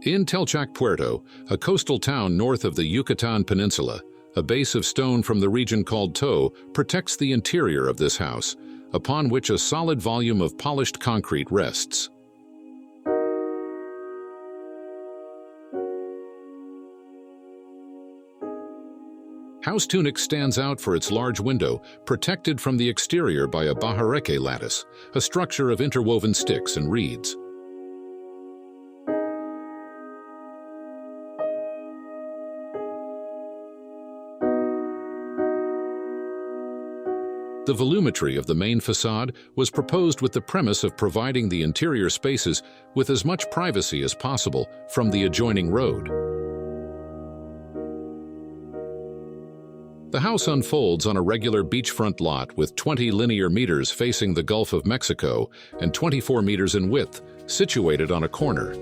In Telchac Puerto, a coastal town north of the Yucatan Peninsula, a base of stone from the region called Toe protects the interior of this house, upon which a solid volume of polished concrete rests. House Tunich stands out for its large window, protected from the exterior by a bajareque lattice, a structure of interwoven sticks and reeds. The volumetry of the main facade was proposed with the premise of providing the interior spaces with as much privacy as possible from the adjoining road. The house unfolds on a regular beachfront lot with 20 linear meters facing the Gulf of Mexico and 24 meters in width, situated on a corner.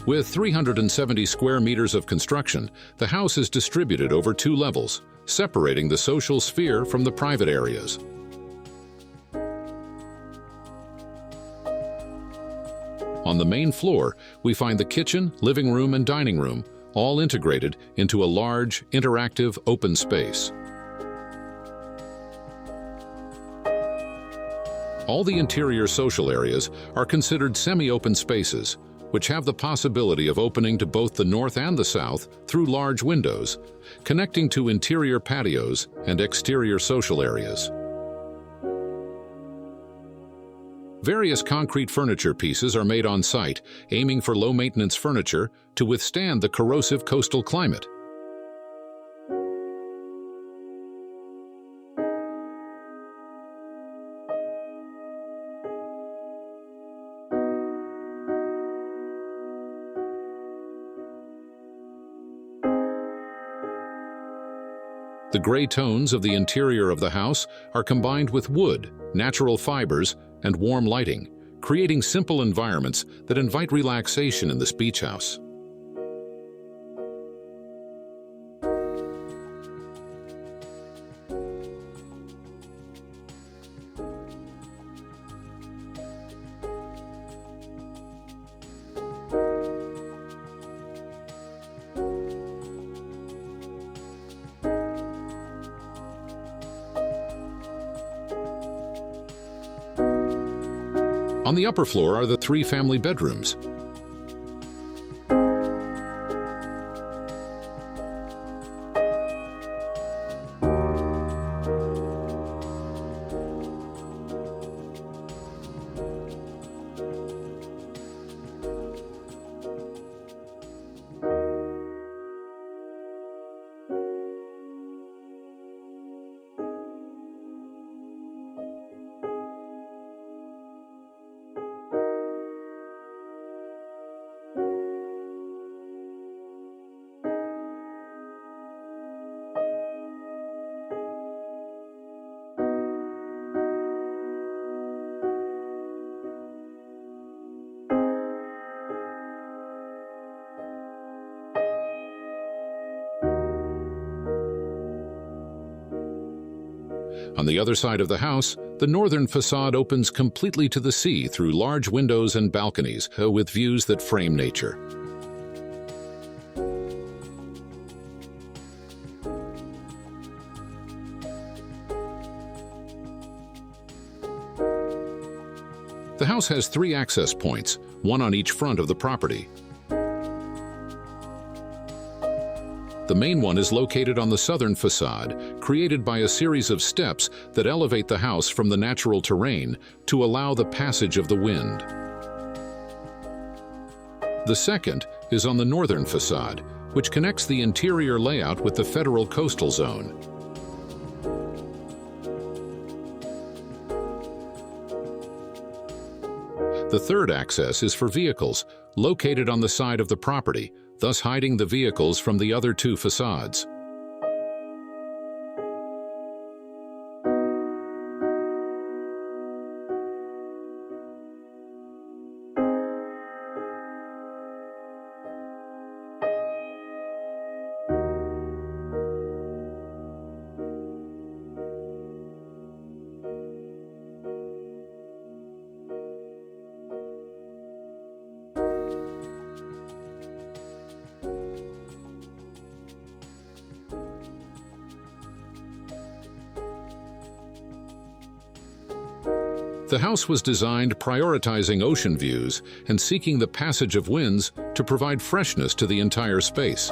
With 370 square meters of construction, the house is distributed over 2 levels, separating the social sphere from the private areas. On the main floor, we find the kitchen, living room, and dining room, all integrated into a large, interactive, open space. All the interior social areas are considered semi-open spaces, which have the possibility of opening to both the north and the south through large windows, connecting to interior patios and exterior social areas. Various concrete furniture pieces are made on site, aiming for low-maintenance furniture to withstand the corrosive coastal climate. The gray tones of the interior of the house are combined with wood, natural fibers, and warm lighting, creating simple environments that invite relaxation in this beach house. On the upper floor are the 3 family bedrooms. On the other side of the house, the northern facade opens completely to the sea through large windows and balconies with views that frame nature. The house has 3 access points, one on each front of the property. The main one is located on the southern facade, created by a series of steps that elevate the house from the natural terrain to allow the passage of the wind. The second is on the northern facade, which connects the interior layout with the federal coastal zone. The third access is for vehicles, located on the side of the property, thus hiding the vehicles from the other 2 facades. The house was designed prioritizing ocean views and seeking the passage of winds to provide freshness to the entire space.